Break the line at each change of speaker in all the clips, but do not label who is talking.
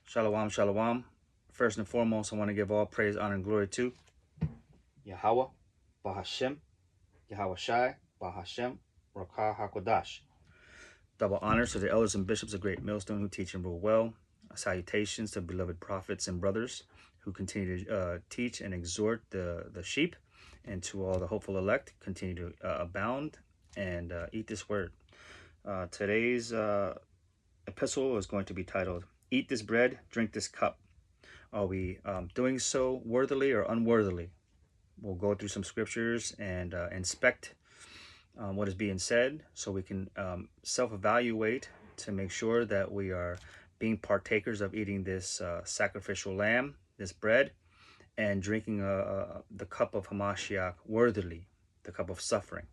Shalom, shalom. First and foremost, I want to give all praise, honor, and glory to Yahweh, Bahashem, Yahweh Shai, Bahashem, Rakah HaKodash. Double honors to the elders and bishops of Great Millstone who teach and rule well. Salutations to beloved prophets and brothers who continue to teach and exhort the sheep, and to all the hopeful elect, continue to abound and eat this word. Today's epistle is going to be titled, Eat This Bread, Drink This Cup. Are we doing so worthily or unworthily? We'll go through some scriptures and inspect what is being said so we can self-evaluate to make sure that we are being partakers of eating this sacrificial lamb, this bread, and drinking the cup of Hamashiach worthily, the cup of suffering.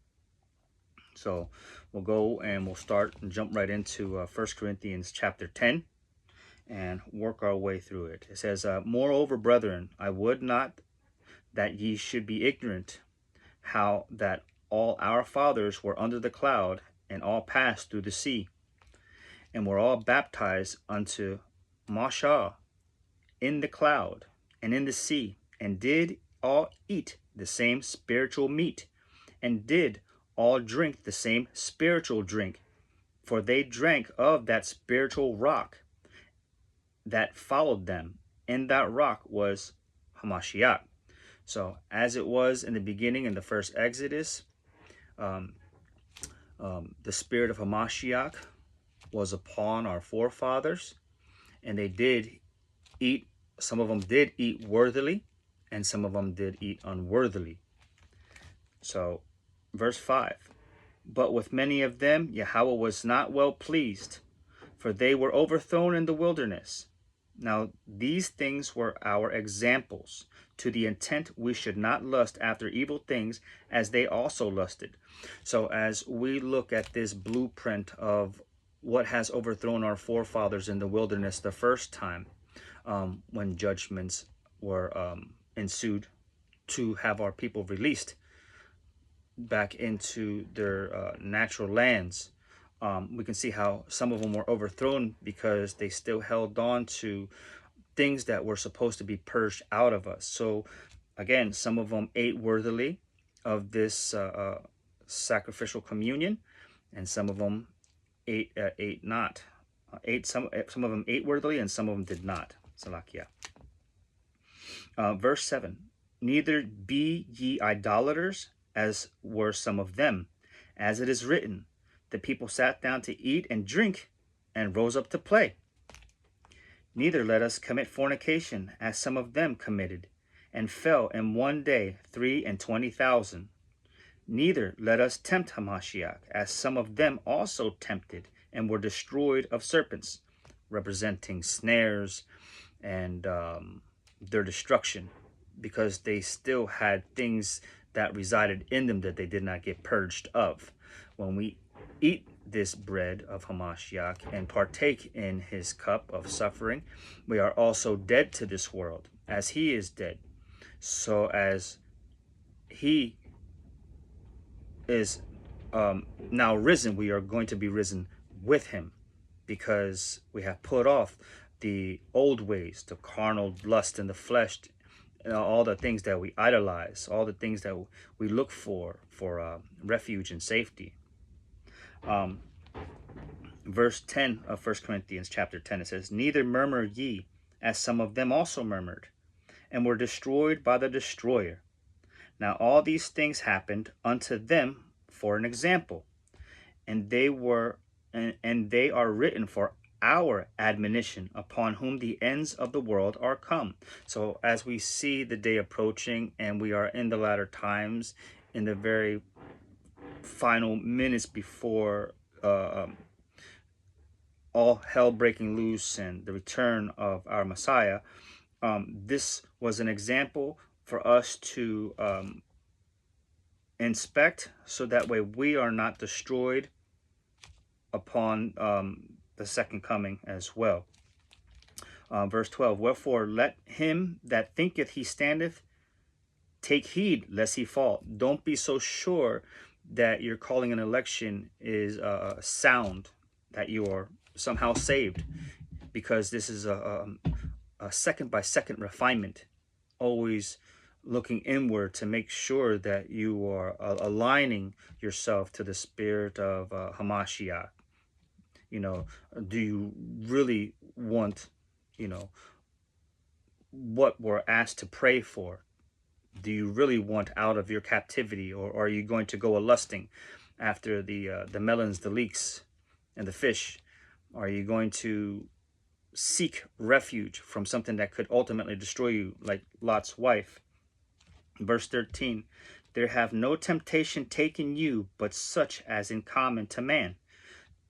So we'll go and we'll start and jump right into 1 Corinthians chapter 10 and work our way through it. It says, Moreover, brethren, I would not that ye should be ignorant how that all our fathers were under the cloud, and all passed through the sea, and were all baptized unto Mashah in the cloud and in the sea, and did all eat the same spiritual meat, and did all drink the same spiritual drink, for they drank of that spiritual rock that followed them, and that rock was Hamashiach. So as it was in the beginning in the first Exodus, the spirit of Hamashiach was upon our forefathers, and they did eat. Some of them did eat worthily, and some of them did eat unworthily. So verse 5, But with many of them Yahweh was not well pleased, for they were overthrown in the wilderness. Now these things were our examples, to the intent we should not lust after evil things as they also lusted. So as we look at this blueprint of what has overthrown our forefathers in the wilderness the first time, when judgments were ensued to have our people released back into their natural lands, we can see how some of them were overthrown because they still held on to things that were supposed to be purged out of us. So again, some of them ate worthily of this sacrificial communion, and some of them ate not. Some of them ate worthily, and some of them did not. Salakia. Verse 7, Neither be ye idolaters, as were some of them. As it is written, the people sat down to eat and drink, and rose up to play. Neither let us commit fornication, as some of them committed, and fell in one day 23,000. Neither let us tempt Hamashiach, as some of them also tempted, and were destroyed of serpents, representing snares and their destruction, because they still had things that resided in them that they did not get purged of. When we eat this bread of Hamashiach and partake in his cup of suffering, we are also dead to this world, as he is dead. So as he is now risen, we are going to be risen with him, because we have put off the old ways, the carnal lust in the flesh, all the things that we idolize, all the things that we look for refuge and safety. Verse 10 of 1 Corinthians chapter 10, it says, Neither murmur ye, as some of them also murmured, and were destroyed by the destroyer. Now all these things happened unto them for an example, and they are written for our admonition, upon whom the ends of the world are come. So as we see the day approaching, and we are in the latter times, in the very final minutes before all hell breaking loose and the return of our Messiah, this was an example for us to inspect, so that way we are not destroyed upon the second coming as well. Verse 12, Wherefore let him that thinketh he standeth take heed lest he fall. Don't be so sure that your calling and election is sound, that you are somehow saved. because this is a second by second refinement, always looking inward to make sure that you are aligning yourself to the spirit of Hamashiach. You know, do you really want, you know, what we're asked to pray for? Do you really want out of your captivity, or are you going to go a lusting after the melons, the leeks, and the fish? Are you going to seek refuge from something that could ultimately destroy you, like Lot's wife? Verse 13, there have no temptation taken you but such as in common to man.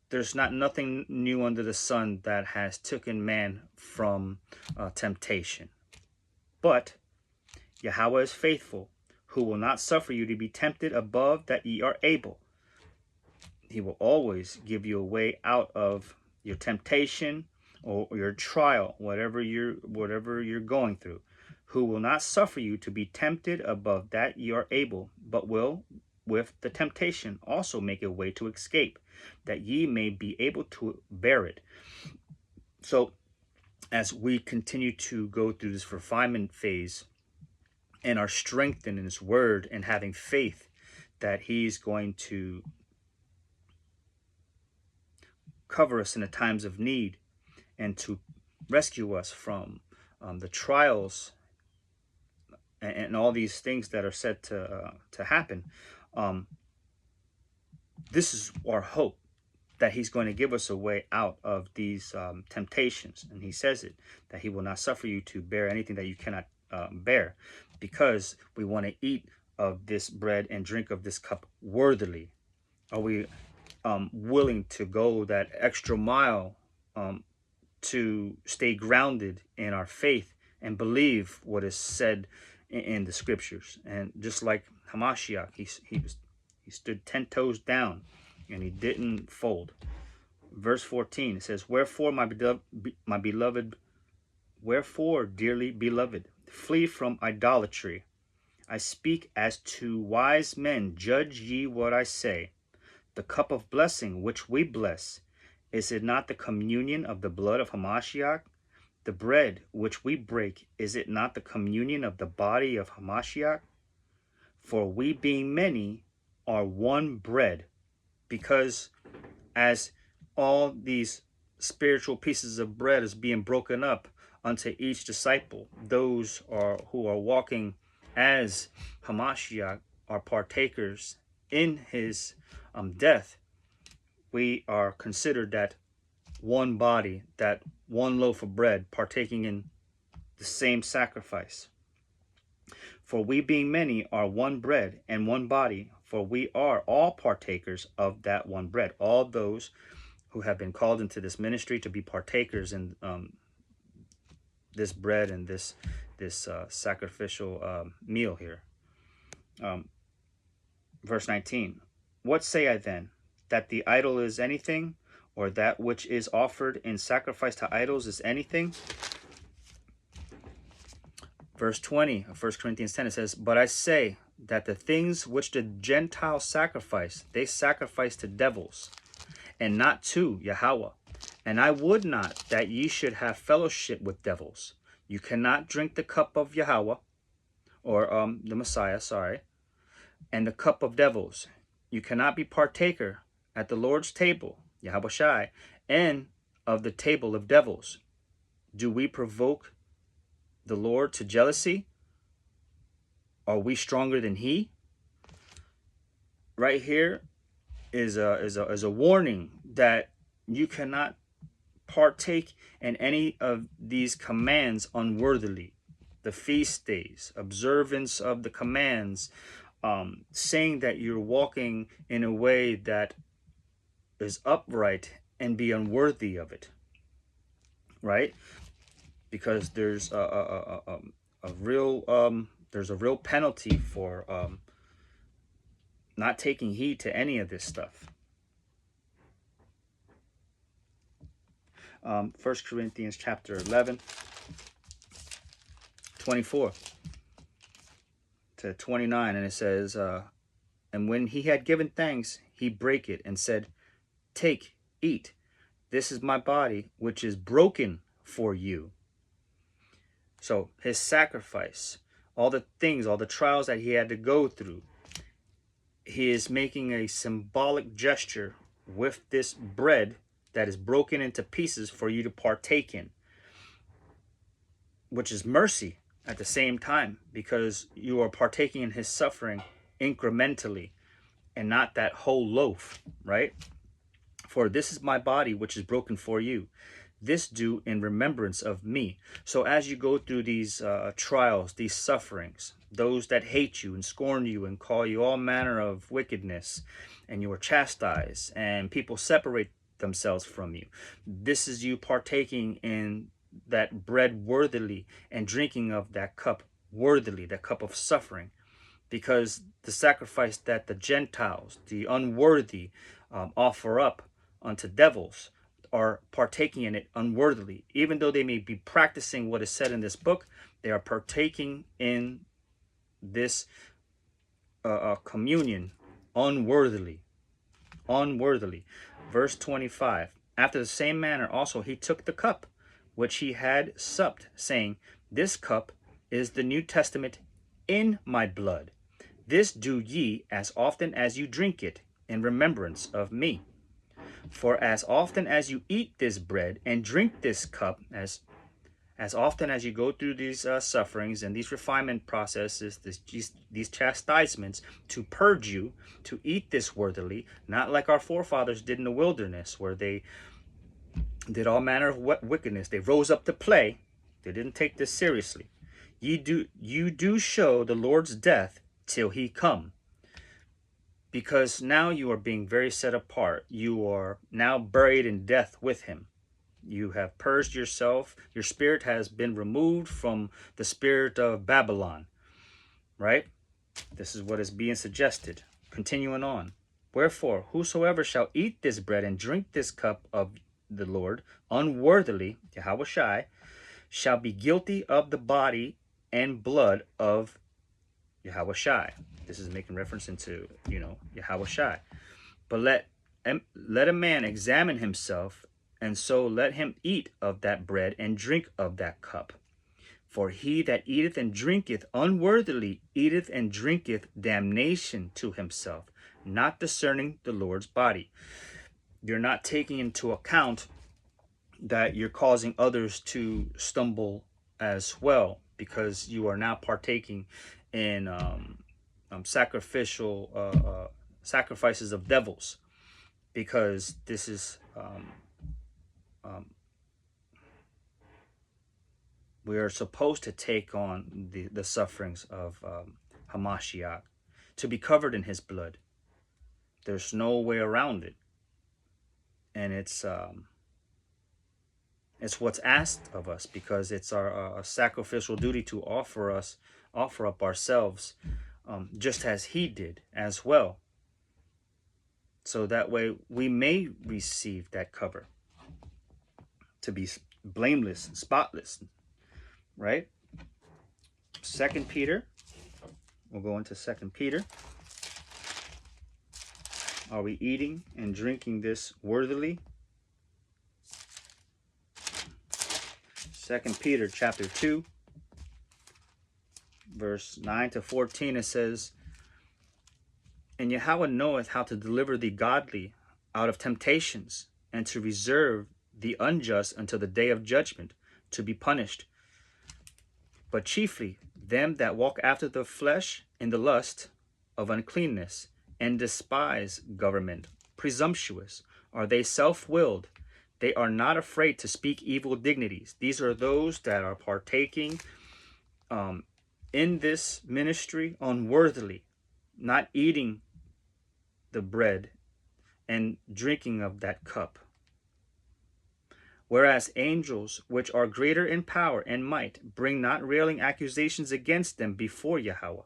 There's not nothing new under the sun that has taken man from temptation. But Yahweh is faithful, who will not suffer you to be tempted above that ye are able. He will always give you a way out of your temptation or your trial, whatever you're going through. Who will not suffer you to be tempted above that ye are able, but will with the temptation also make a way to escape, that ye may be able to bear it. So as we continue to go through this refinement phase and are strengthened in his word and having faith that he's going to cover us in the times of need and to rescue us from the trials and all these things that are said to happen, this is our hope, that he's going to give us a way out of these temptations. And he says it, that he will not suffer you to bear anything that you cannot bear, because we want to eat of this bread and drink of this cup worthily. Are we willing to go that extra mile to stay grounded in our faith and believe what is said in the scriptures? And just like Hamashiach, he stood 10 toes down and he didn't fold. Verse 14, it says, wherefore, my beloved, wherefore, dearly beloved, flee from idolatry. I speak as to wise men, judge ye what I say. The cup of blessing which we bless, is it not the communion of the blood of Hamashiach? The bread which we break, is it not the communion of the body of Hamashiach? For we being many are one bread, because as all these spiritual pieces of bread is being broken up unto each disciple, those who are walking as Hamashiach are partakers in his death, we are considered that one body, that one loaf of bread, partaking in the same sacrifice. For we being many are one bread and one body, for we are all partakers of that one bread. All those who have been called into this ministry to be partakers in this bread and this sacrificial meal here. Verse 19, what say I then? That the idol is anything, or that which is offered in sacrifice to idols is anything? Verse 20 of 1 Corinthians 10, it says, but I say that the things which the Gentiles sacrifice, they sacrifice to devils, and not to Yahweh. And I would not that ye should have fellowship with devils. You cannot drink the cup of Yahweh, or the Messiah, sorry, and the cup of devils. You cannot be partaker at the Lord's table, Yahweh Shai, and of the table of devils. Do we provoke the Lord to jealousy? Are we stronger than he? Right here is a warning that you cannot partake in any of these commands unworthily. The feast days, observance of the commands, saying that you're walking in a way that is upright and be unworthy of it, right? Because there's a real penalty for not taking heed to any of this stuff. 1 Corinthians chapter 11, 24 to 29, and it says, and when he had given thanks, he brake it and said, take, eat, this is my body, which is broken for you. So his sacrifice, all the things, all the trials that he had to go through, he is making a symbolic gesture with this bread that is broken into pieces for you to partake in, which is mercy at the same time, because you are partaking in his suffering incrementally and not that whole loaf, right? For this is my body, which is broken for you. This do in remembrance of me. So as you go through these trials, these sufferings, those that hate you and scorn you and call you all manner of wickedness, and you are chastised, and people separate themselves from you, this is you partaking in that bread worthily and drinking of that cup worthily, that cup of suffering, because the sacrifice that the Gentiles, the unworthy, offer up unto devils, are partaking in it unworthily. Even though they may be practicing what is said in this book, they are partaking in this communion unworthily. Unworthily. Verse 25. After the same manner also he took the cup, which he had supped, saying, This cup is the New Testament in my blood. This do ye as often as you drink it in remembrance of me. For as often as you eat this bread and drink this cup, as often as you go through these sufferings and these refinement processes, these chastisements to purge you, to eat this worthily, not like our forefathers did in the wilderness, where they did all manner of wickedness. They rose up to play. They didn't take this seriously. You do show the Lord's death till he come. Because now you are being very set apart. You are now buried in death with him. You have purged yourself. Your spirit has been removed from the spirit of Babylon. Right? This is what is being suggested. Continuing on. Wherefore, whosoever shall eat this bread and drink this cup of the Lord unworthily, Yahushai, shall be guilty of the body and blood of Yahushai. This is making reference into, Yahushai. But let a man examine himself, and so let him eat of that bread and drink of that cup. For he that eateth and drinketh unworthily eateth and drinketh damnation to himself, not discerning the Lord's body. You're not taking into account that you're causing others to stumble as well, because you are now partaking in sacrificial sacrifices of devils, because this is we are supposed to take on the sufferings of Hamashiach, to be covered in his blood. There's no way around it, and it's what's asked of us, because it's our sacrificial duty to offer up ourselves, just as he did as well, so that way we may receive that cover, to be blameless and spotless, right? 2 Peter, we'll go into 2 Peter. Are we eating and drinking this worthily? 2 Peter chapter 2, verse 9 to 14, it says, And Yahweh knoweth how to deliver the godly out of temptations, and to reserve the unjust until the day of judgment, to be punished. But chiefly them that walk after the flesh in the lust of uncleanness, and despise government, presumptuous, are they self-willed. They are not afraid to speak evil dignities. These are those that are partaking in this ministry unworthily, not eating the bread and drinking of that cup. Whereas angels, which are greater in power and might, bring not railing accusations against them before Yahweh.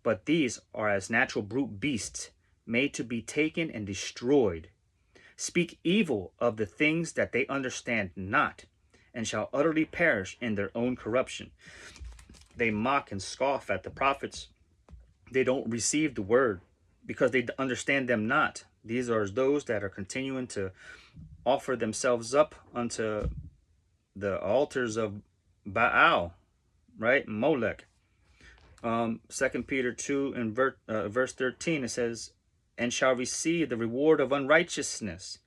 But these are as natural brute beasts, made to be taken and destroyed. Speak evil of the things that they understand not, and shall utterly perish in their own corruption. They mock and scoff at the prophets. They don't receive the word, because they understand them not. These are those that are continuing to offer themselves up unto the altars of Baal, right? Molech. 2 Peter 2 and verse 13, it says, and shall receive the reward of unrighteousness,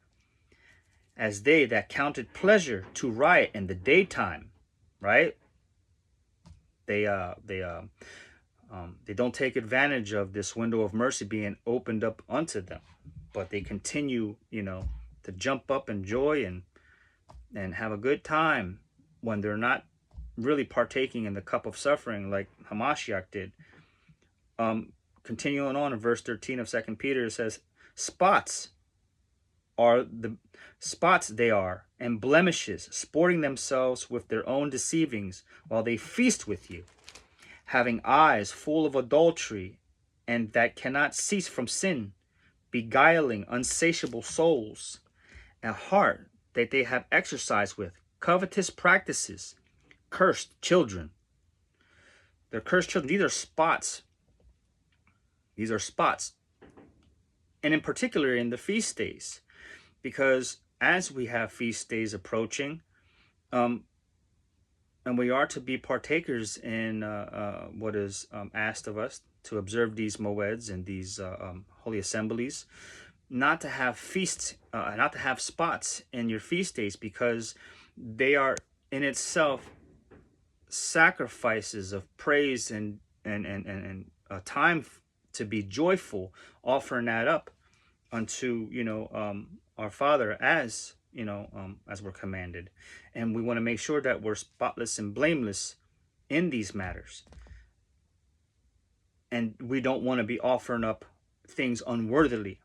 as they that counted pleasure to riot in the daytime, right? They don't take advantage of this window of mercy being opened up unto them, but they continue, to jump up in joy and have a good time when they're not really partaking in the cup of suffering like Hamashiach did. Continuing on in verse 13 of 2 Peter, it says, spots they are, and blemishes, sporting themselves with their own deceivings, while they feast with you, having eyes full of adultery, and that cannot cease from sin, beguiling unsatiable souls, a heart that they have exercised with covetous practices, cursed children. They're cursed children. These are spots. These are spots. And in particular in the feast days, because as we have feast days approaching, and we are to be partakers in what is asked of us, to observe these moeds and these holy assemblies, not to have feasts, not to have spots in your feast days, because they are in itself sacrifices of praise and time to be joyful, offering that up unto our Father, as as we're commanded. And we want to make sure that we're spotless and blameless in these matters, and we don't want to be offering up things unworthily.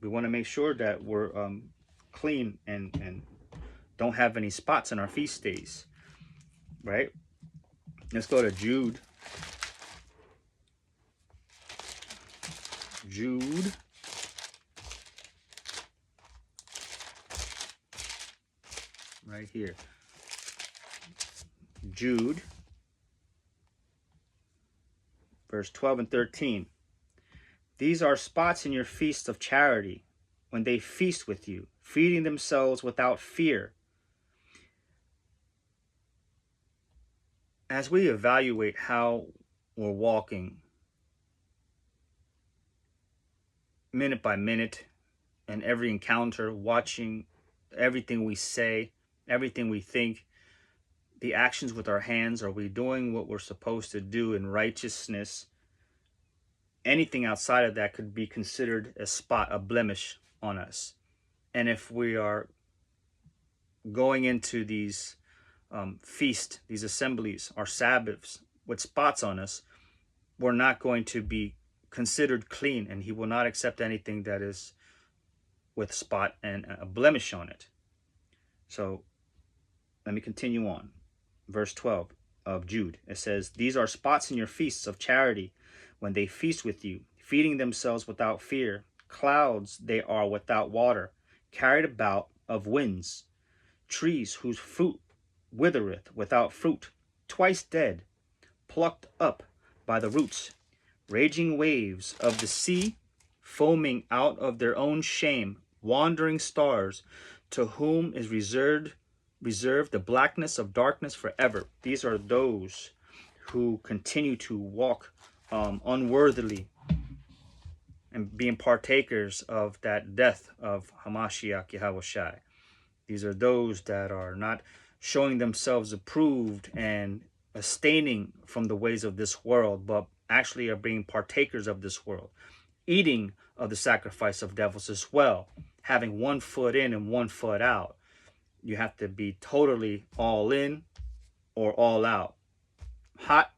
We want to make sure that we're clean and don't have any spots in our feast days, right? Let's go to Jude. Right here. Jude, verse 12 and 13. These are spots in your feasts of charity, when they feast with you, feeding themselves without fear. As we evaluate how we're walking minute by minute, and every encounter, watching everything we say, everything we think, the actions with our hands, are we doing what we're supposed to do in righteousness? Anything outside of that could be considered a spot, a blemish on us. And if we are going into these feasts, these assemblies, our Sabbaths, with spots on us, we're not going to be considered clean, and he will not accept anything that is with spot and a blemish on it. So let me continue on. Verse 12 of Jude, it says, these are spots in your feasts of charity, when they feast with you, feeding themselves without fear. Clouds they are without water, carried about of winds. Trees whose fruit withereth without fruit, twice dead, plucked up by the roots. Raging waves of the sea, foaming out of their own shame. Wandering stars, to whom is reserved the blackness of darkness forever. These are those who continue to walk unworthily and being partakers of that death of Hamashiach Yahushai. These are those that are not showing themselves approved and abstaining from the ways of this world, but actually are being partakers of this world, eating of the sacrifice of devils as well, having one foot in and one foot out. You have to be totally all in or all out, hot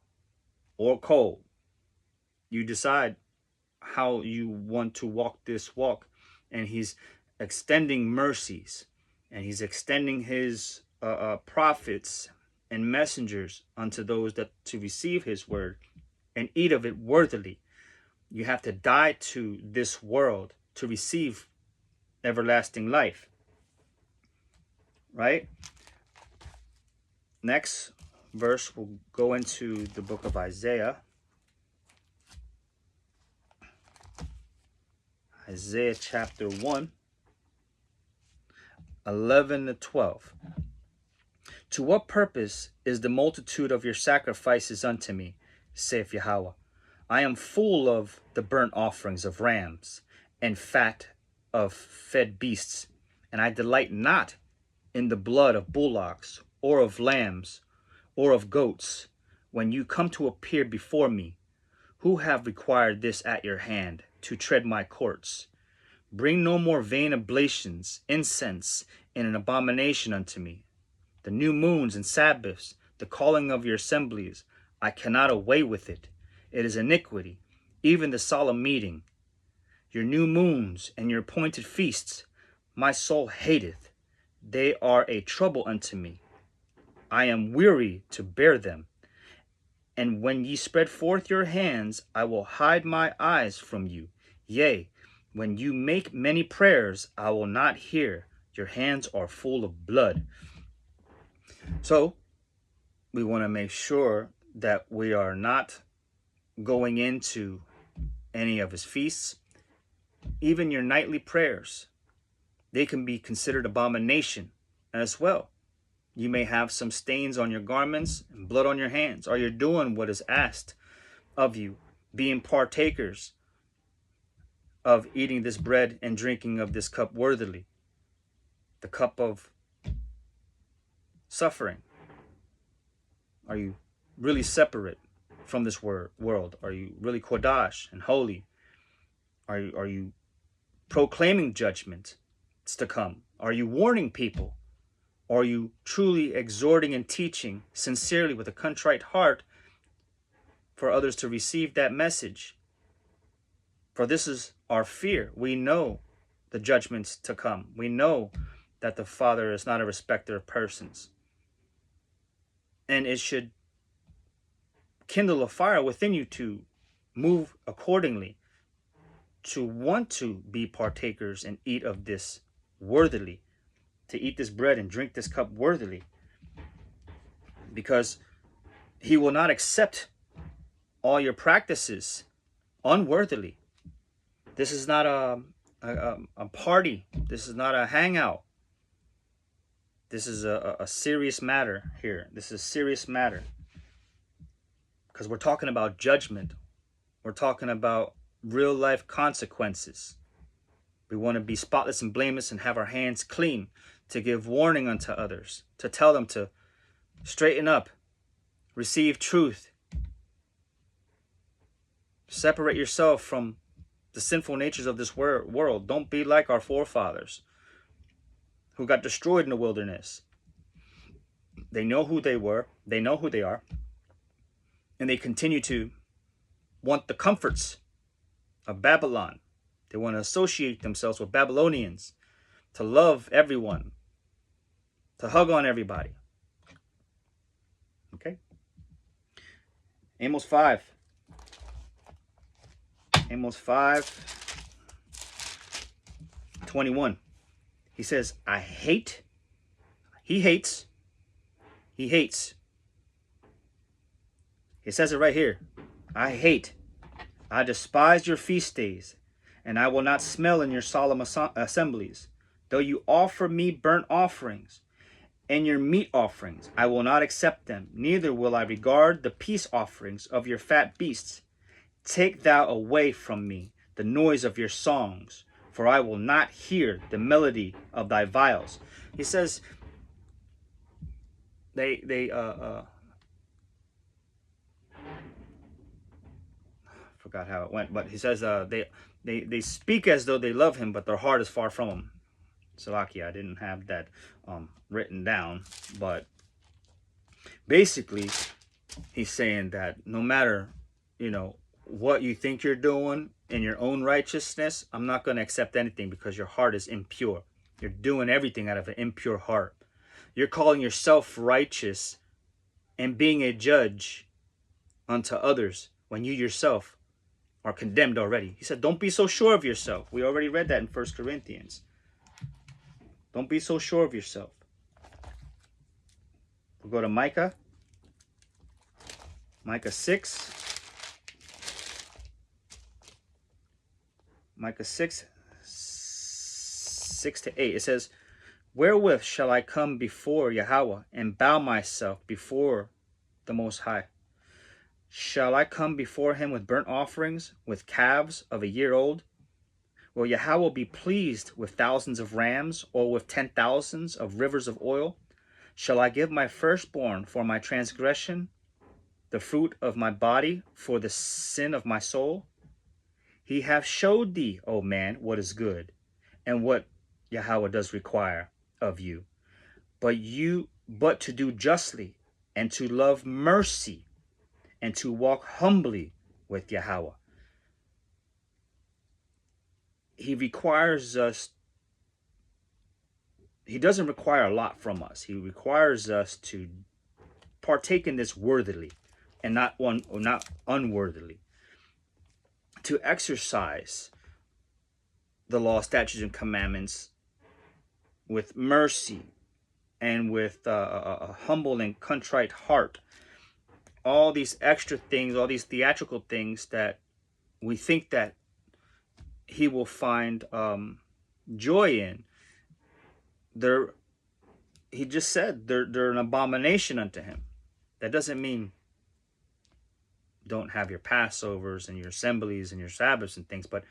or cold. You decide how you want to walk this walk, and he's extending mercies, and he's extending his prophets and messengers unto those that to receive his word and eat of it worthily. You have to die to this world to receive everlasting life, right? Next verse, we'll go into the book of Isaiah. Isaiah chapter 1, 11 to 12. To what purpose is the multitude of your sacrifices unto me, saith Yahweh? I am full of the burnt offerings of rams and fat of fed beasts, and I delight not in the blood of bullocks or of lambs or of goats. When you come to appear before me, who have required this at your hand to tread my courts? Bring no more vain oblations, incense, and an abomination unto me. The new moons and Sabbaths, the calling of your assemblies, I cannot away with it. It is iniquity, even the solemn meeting. Your new moons and your appointed feasts, my soul hateth. They are a trouble unto me. I am weary to bear them. And when ye spread forth your hands, I will hide my eyes from you. Yea, when you make many prayers, I will not hear. Your hands are full of blood. So, we want to make sure that we are not going into any of his feasts. Even your nightly prayers, they can be considered abomination as well. You may have some stains on your garments and blood on your hands. Are you doing what is asked of you, being partakers of eating this bread and drinking of this cup worthily? The cup of suffering. Are you really separate from this world? Are you really kodash and holy? Are you proclaiming judgment to come? Are you warning people? Are you truly exhorting and teaching sincerely with a contrite heart for others to receive that message? For this is our fear. We know the judgments to come. We know that the Father is not a respecter of persons. And it should kindle a fire within you to move accordingly, to want to be partakers and eat of this worthily, to eat this bread and drink this cup worthily, because he will not accept all your practices unworthily. This is not a party. This is not a hangout. This is a serious matter here. This is a serious matter, because we're talking about judgment. We're talking about real life consequences. We want to be spotless and blameless and have our hands clean, to give warning unto others, to tell them to straighten up, receive truth, separate yourself from the sinful natures of this world. Don't be like our forefathers who got destroyed in the wilderness. They know who they were, they know who they are, and they continue to want the comforts of Babylon. They want to associate themselves with Babylonians, to love everyone, to hug on everybody. Okay? Amos 5. Amos 5:21. He says, he hates. He says it right here. I despise your feast days, and I will not smell in your solemn assemblies. Though you offer me burnt offerings and your meat offerings, I will not accept them, neither will I regard the peace offerings of your fat beasts. Take thou away from me the noise of your songs, for I will not hear the melody of thy viols. He says forgot how it went, but he says they speak as though they love him, but their heart is far from him. Salakia, I didn't have that written down, but basically he's saying that no matter, what you think you're doing in your own righteousness, I'm not going to accept anything, because your heart is impure. You're doing everything out of an impure heart. You're calling yourself righteous and being a judge unto others when you yourself are condemned already. He said, don't be so sure of yourself. We already read that in 1 Corinthians. Don't be so sure of yourself. We'll go to Micah. Micah 6. Micah 6, 6 to 8. It says, Wherewith shall I come before Yahweh and bow myself before the Most High? Shall I come before him with burnt offerings, with calves of a year old? Will Yahweh be pleased with thousands of rams, or with 10,000s of rivers of oil? Shall I give my firstborn for my transgression, the fruit of my body for the sin of my soul? He hath showed thee, O man, what is good, and what Yahweh does require of you. But to do justly, and to love mercy, and to walk humbly with Yahweh. He requires us, he doesn't require a lot from us. He requires us to partake in this worthily and not unworthily. To exercise the law, statutes, and commandments with mercy and with a humble and contrite heart. All these extra things, all these theatrical things that we think that he will find joy in, he just said they're an abomination unto him. That doesn't mean don't have your Passovers and your assemblies and your Sabbaths and things, but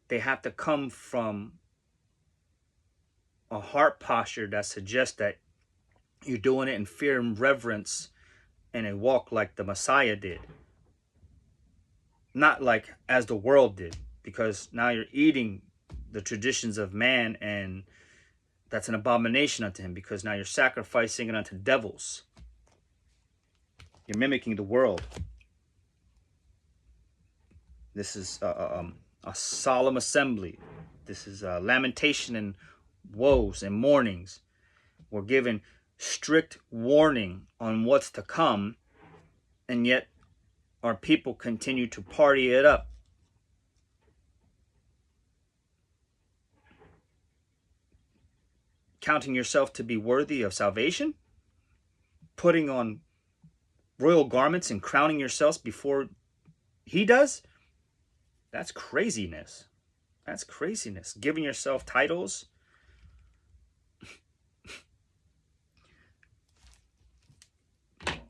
they have to come from a heart posture that suggests that you're doing it in fear and reverence and a walk like the Messiah did. Not like as the world did, because now you're eating the traditions of man, and that's an abomination unto him, because now you're sacrificing it unto devils. You're mimicking the world. This is a solemn assembly. This is a lamentation and woes and mournings. We're given strict warning on what's to come, and yet our people continue to party it up. Counting yourself to be worthy of salvation? Putting on royal garments and crowning yourselves before he does? That's craziness. That's craziness. Giving yourself titles.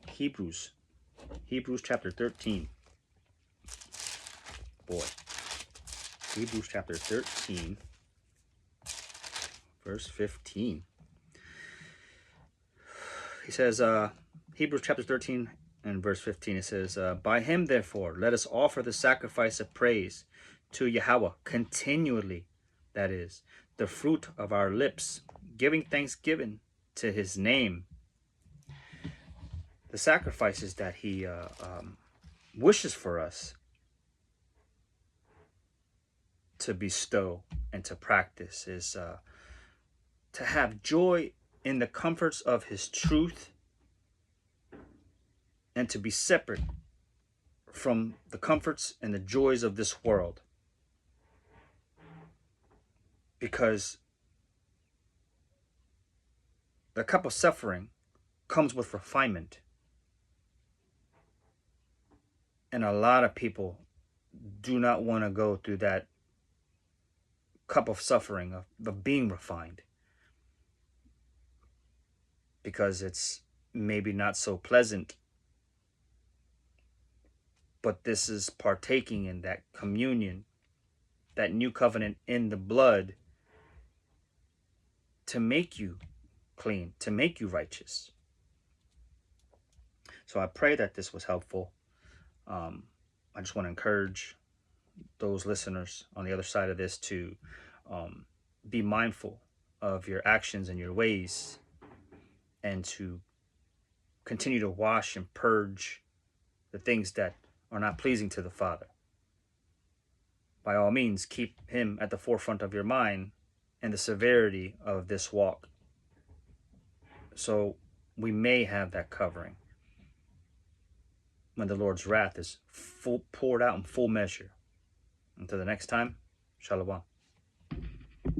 Hebrews chapter 13. Boy. Hebrews chapter 13, verse 15. He says, Hebrews chapter 13 and verse 15, it says, by him, therefore, let us offer the sacrifice of praise to Yahweh continually, that is, the fruit of our lips, giving thanksgiving to his name. The sacrifices that he wishes for us to bestow and to practice is to have joy in the comforts of his truth, and to be separate from the comforts and the joys of this world. Because the cup of suffering comes with refinement. And a lot of people do not want to go through that cup of suffering, of being refined. Because it's maybe not so pleasant. But this is partaking in that communion, that new covenant in the blood, to make you clean, to make you righteous. So I pray that this was helpful. I just want to encourage those listeners on the other side of this to be mindful of your actions and your ways, and to continue to wash and purge the things that are not pleasing to the Father. By all means, keep him at the forefront of your mind and the severity of this walk, so we may have that covering when the Lord's wrath is poured out in full measure. Until the next time, Shalom.